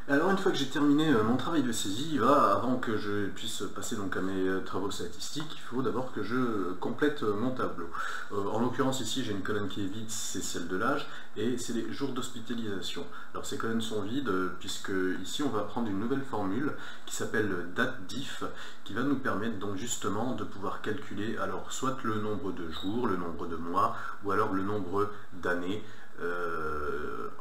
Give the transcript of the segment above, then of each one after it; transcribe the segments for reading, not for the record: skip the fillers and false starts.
Alors une fois que j'ai terminé mon travail de saisie, avant que je puisse passer donc à mes travaux statistiques, il faut d'abord que je complète mon tableau. En l'occurrence ici j'ai une colonne qui est vide, c'est celle de l'âge, et c'est les jours d'hospitalisation. Alors ces colonnes sont vides puisque ici on va prendre une nouvelle formule qui s'appelle date diff, qui va nous permettre donc justement de pouvoir calculer alors soit le nombre de jours, le nombre de mois, ou alors le nombre d'années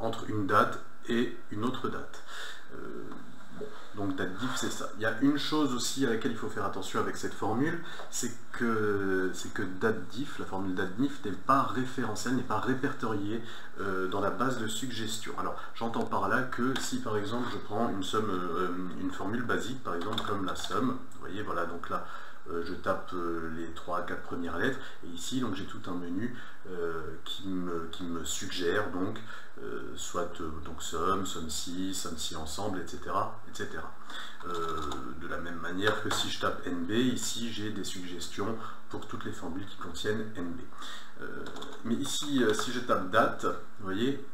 entre une date et une autre date. Donc date diff c'est ça. Il y a une chose aussi à laquelle il faut faire attention avec cette formule, c'est que date diff, la formule date diff n'est pas référentielle, n'est pas répertoriée dans la base de suggestion. Alors j'entends par là que si par exemple je prends une somme, une formule basique par exemple comme la somme, vous voyez voilà donc là je tape les 3 à 4 premières lettres et ici donc j'ai tout un menu qui me suggère donc soit donc somme, somme 6 ensemble, etc. etc. De la même manière que si je tape NB, ici j'ai des suggestions pour toutes les formules qui contiennent NB. Mais ici si je tape date, vous voyez,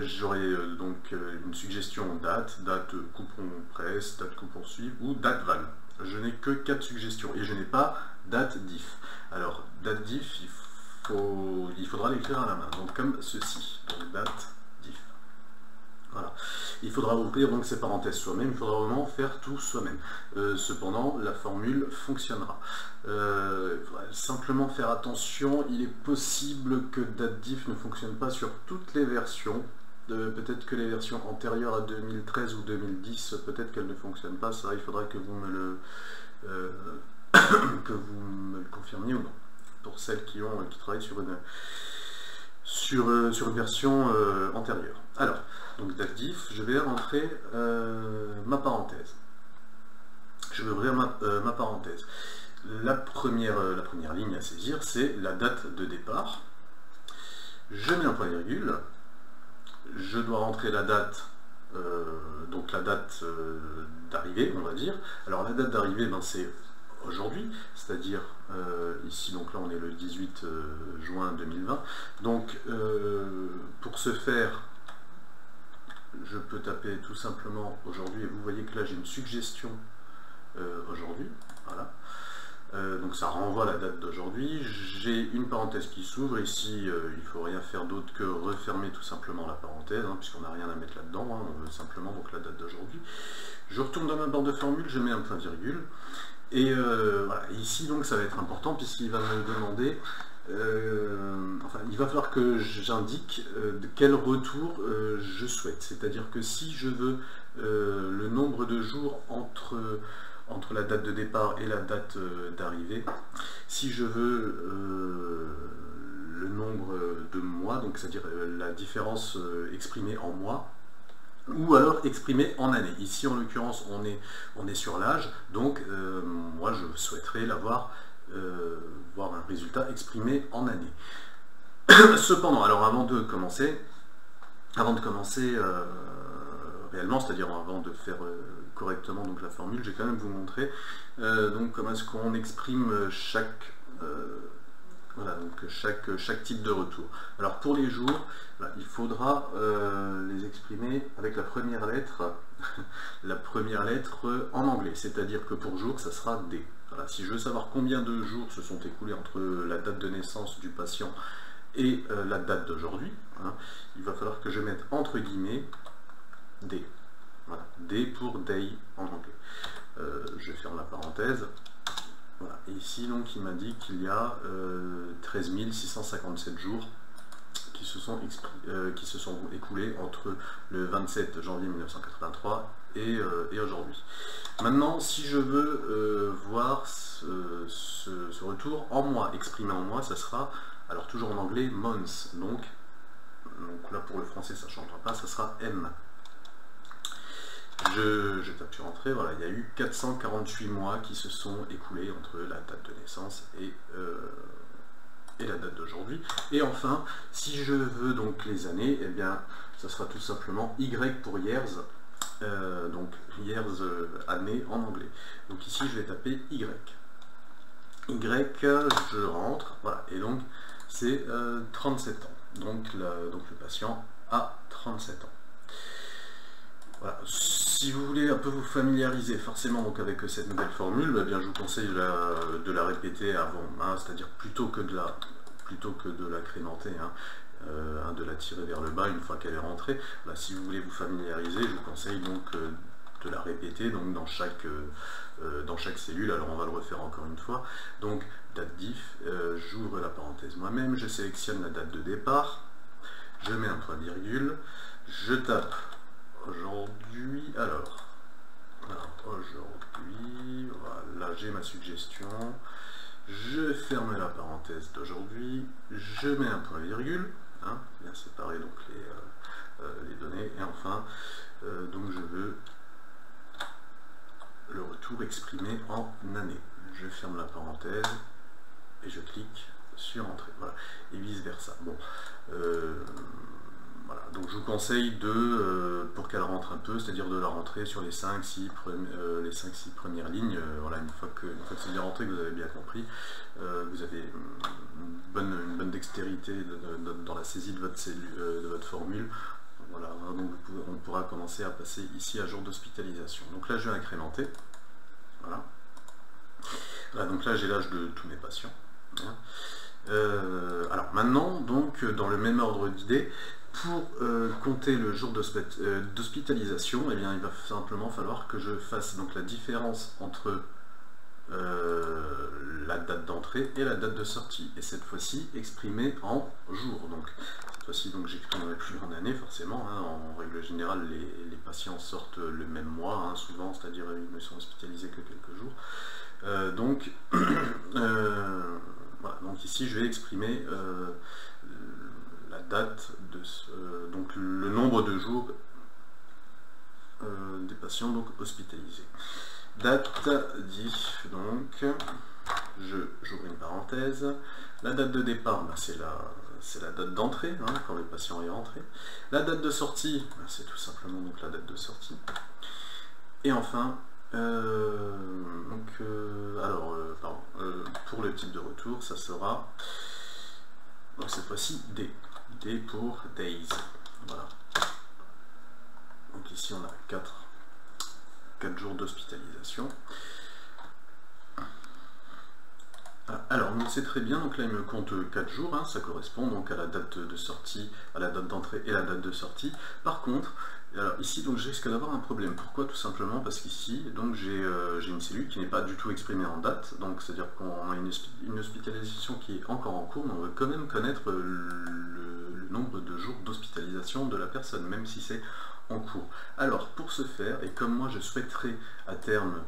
j'aurai donc une suggestion date, date coupon presse, date coupon suivre ou date val. Je n'ai que 4 suggestions et je n'ai pas date diff. Alors date diff, il faudra l'écrire à la main, donc comme ceci, donc date diff. Voilà. Il faudra ouvrir donc ces parenthèses soi-même, il faudra vraiment faire tout soi-même. Cependant, la formule fonctionnera. Il faudra simplement faire attention, il est possible que date diff ne fonctionne pas sur toutes les versions. Peut-être que les versions antérieures à 2013 ou 2010, peut-être qu'elles ne fonctionnent pas, ça il faudra que vous me le, que vous me le confirmiez ou non, pour celles qui travaillent sur une version antérieure. Alors, donc date diff, je vais rentrer ma parenthèse. Je vais ouvrir ma parenthèse. La première ligne à saisir, c'est la date de départ. Je mets un point virgule. Je dois rentrer la date, donc la date d'arrivée, on va dire. Alors la date d'arrivée, ben, c'est aujourd'hui, c'est-à-dire ici, donc là on est le 18 juin 2020. Donc pour ce faire, je peux taper tout simplement aujourd'hui, et vous voyez que là j'ai une suggestion aujourd'hui, voilà. Donc ça renvoie à la date d'aujourd'hui. J'ai une parenthèse qui s'ouvre. Ici, il ne faut rien faire d'autre que refermer tout simplement la parenthèse, puisqu'on n'a rien à mettre là-dedans. On veut simplement donc la date d'aujourd'hui. Je retourne dans ma barre de formule, je mets un point virgule. Et voilà. Ici, donc, ça va être important, puisqu'il va me demander... enfin, il va falloir que j'indique quel retour je souhaite. C'est-à-dire que si je veux le nombre de jours entre la date de départ et la date d'arrivée, si je veux le nombre de mois, donc c'est-à-dire la différence exprimée en mois, ou alors exprimée en années. Ici en l'occurrence on est sur l'âge, donc moi je souhaiterais voir un résultat exprimé en années. Cependant, alors avant de commencer réellement, c'est-à-dire avant de faire correctement donc la formule, je vais quand même vous montrer donc comment est-ce qu'on exprime chaque type de retour. Alors pour les jours, voilà, il faudra les exprimer avec la première lettre en anglais, c'est-à-dire que pour jour ça sera D. Voilà, si je veux savoir combien de jours se sont écoulés entre la date de naissance du patient et la date d'aujourd'hui, il va falloir que je mette entre guillemets D. Voilà, D pour day en anglais. Je ferme la parenthèse. Voilà. Et ici donc il m'indique qu'il y a 13 657 jours qui se sont écoulés entre le 27 janvier 1983 et aujourd'hui. Maintenant, si je veux voir ce retour en mois, exprimé en mois, ça sera, alors toujours en anglais, months. Donc là pour le français ça ne changera pas, ça sera M. Je tape sur entrée, voilà, il y a eu 448 mois qui se sont écoulés entre la date de naissance et la date d'aujourd'hui. Et enfin, si je veux donc les années, eh bien, ça sera tout simplement Y pour years, donc years, année en anglais. Donc ici, je vais taper Y. Y, je rentre, voilà, et donc c'est 37 ans. Donc le patient a 37 ans. Voilà. Si vous voulez un peu vous familiariser forcément donc avec cette nouvelle formule, eh bien, je vous conseille de la répéter avant, hein, c'est-à-dire plutôt que de la crémenter, hein, de la tirer vers le bas une fois qu'elle est rentrée. Là, si vous voulez vous familiariser, je vous conseille donc de la répéter donc dans chaque cellule. Alors on va le refaire encore une fois. Donc date diff, j'ouvre la parenthèse moi-même, je sélectionne la date de départ, je mets un point virgule, je tape aujourd'hui, alors aujourd'hui, voilà, j'ai ma suggestion, je ferme la parenthèse d'aujourd'hui, je mets un point virgule, hein, bien séparer donc les données, et enfin, donc je veux le retour exprimé en année. Je ferme la parenthèse et je clique sur Entrée, voilà, et vice versa. Bon, voilà, donc je vous conseille pour qu'elle rentre un peu, c'est-à-dire de la rentrer sur les 5-6 premières lignes. Voilà, une fois que c'est bien rentré, que vous avez bien compris, vous avez une bonne dextérité dans la saisie de votre formule. Voilà, donc on pourra commencer à passer ici à jour d'hospitalisation. Donc là, je vais incrémenter. Voilà. Là, donc là, j'ai l'âge de tous mes patients. Hein. Alors maintenant, donc dans le même ordre d'idée, pour compter le jour d'hospitalisation, eh bien, il va simplement falloir que je fasse donc la différence entre la date d'entrée et la date de sortie, et cette fois-ci exprimée en jours. Donc cette fois-ci, donc j'exprimerai plus en année forcément, hein. En règle générale les patients sortent le même mois, hein, souvent, c'est-à-dire ils ne sont hospitalisés que quelques jours. Donc voilà, donc ici je vais exprimer la date de donc le nombre de jours des patients donc hospitalisés. Date diff, donc j'ouvre une parenthèse, la date de départ, bah, c'est la date d'entrée, hein, quand le patient est rentré. La date de sortie, bah, c'est tout simplement donc la date de sortie. Et enfin, pour le type de retour, ça sera donc cette fois-ci D. D pour days. Voilà. Donc ici on a 4 jours d'hospitalisation. Alors, donc c'est très bien, donc là il me compte 4 jours, hein, ça correspond donc à la date de sortie, à la date d'entrée et la date de sortie. Par contre, alors ici donc je risque d'avoir un problème. Pourquoi? Tout simplement parce qu'ici donc j'ai une cellule qui n'est pas du tout exprimée en date, donc c'est-à-dire qu'on a une hospitalisation qui est encore en cours, mais on veut quand même connaître le nombre de jours d'hospitalisation de la personne, même si c'est en cours. Alors pour ce faire, et comme moi je souhaiterais à terme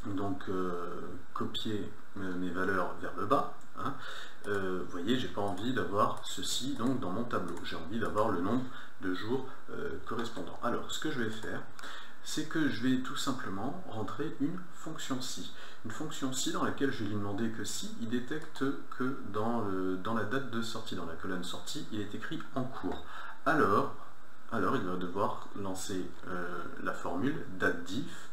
donc copier mes valeurs vers le bas, hein, vous voyez, j'ai pas envie d'avoir ceci donc dans mon tableau, j'ai envie d'avoir le nombre de jours correspondants. Alors ce que je vais faire, c'est que je vais tout simplement rentrer une fonction si. Une fonction si dans laquelle je vais lui demander que si il détecte que dans la date de sortie, dans la colonne sortie, il est écrit en cours. Alors il va devoir lancer la formule date diff,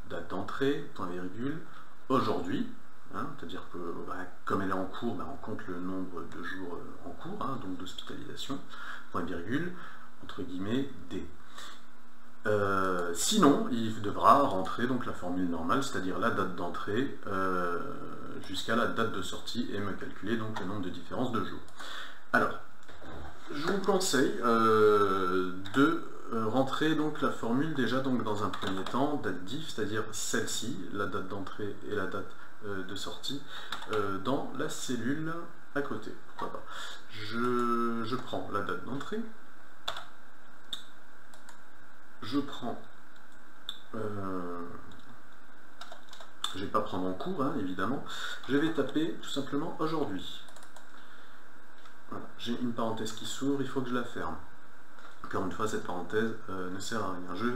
date d'entrée, point virgule, aujourd'hui, hein, c'est-à-dire que bah, comme elle est en cours, bah, on compte le nombre de jours en cours, hein, donc d'hospitalisation, point virgule, entre guillemets, D. Sinon, il devra rentrer donc la formule normale, c'est-à-dire la date d'entrée jusqu'à la date de sortie et me calculer donc le nombre de différences de jours. Alors, je vous conseille de rentrer donc la formule déjà donc dans un premier temps, date diff, c'est-à-dire celle-ci, la date d'entrée et la date de sortie, dans la cellule à côté. Pourquoi pas. Je prends la date d'entrée, je prends, je ne vais pas prendre en cours, hein, évidemment, je vais taper tout simplement aujourd'hui. Voilà. J'ai une parenthèse qui s'ouvre, il faut que je la ferme. Encore une fois, cette parenthèse ne sert à rien. Je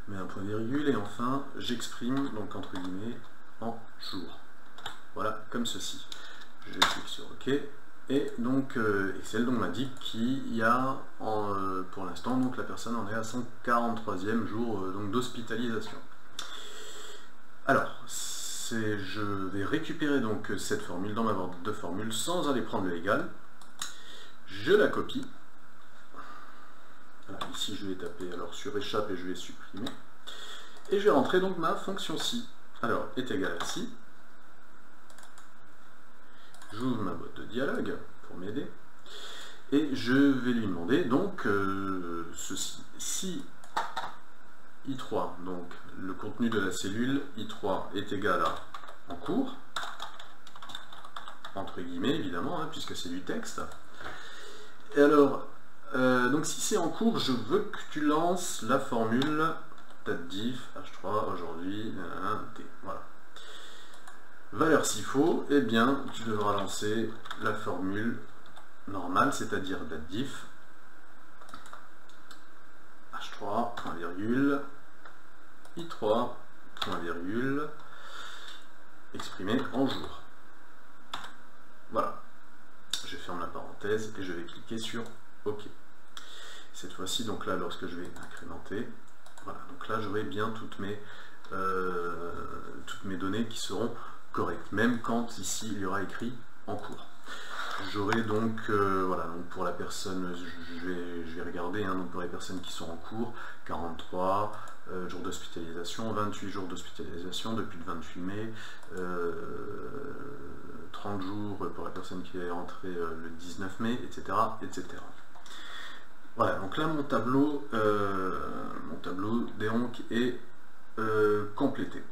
mets un point virgule et enfin j'exprime donc entre guillemets en jour. Voilà, comme ceci. Je clique sur OK et donc Excel m'a dit qu'il y a pour l'instant donc la personne en est à son 43e jour donc d'hospitalisation. Alors je vais récupérer donc cette formule dans ma boîte de formules sans aller prendre le égal. Je la copie. Voilà, ici je vais taper alors sur échappe et je vais supprimer. Et je vais rentrer donc ma fonction si. Alors, est égal à si. J'ouvre ma boîte de dialogue pour m'aider. Et je vais lui demander donc ceci. Si I3, donc le contenu de la cellule I3 est égal à en cours, entre guillemets évidemment, hein, puisque c'est du texte. Et alors, donc si c'est en cours, je veux que tu lances la formule date diff H3 aujourd'hui, T. Voilà. Valeur s'il faut, eh bien tu devras lancer la formule normale, c'est-à-dire date diff H3, point virgule, I3, point virgule, exprimé en jour. Voilà. Je ferme la parenthèse et je vais cliquer sur OK. Cette fois-ci, donc là, lorsque je vais incrémenter, voilà, donc là j'aurai bien toutes mes données qui seront correctes, même quand ici il y aura écrit en cours. J'aurai donc, voilà, donc pour la personne, je vais regarder, hein, donc pour les personnes qui sont en cours, 43 jours d'hospitalisation, 28 jours d'hospitalisation depuis le 28 mai, 30 jours pour la personne qui est rentrée le 19 mai, etc., etc. Voilà, donc là mon tableau donc est complété.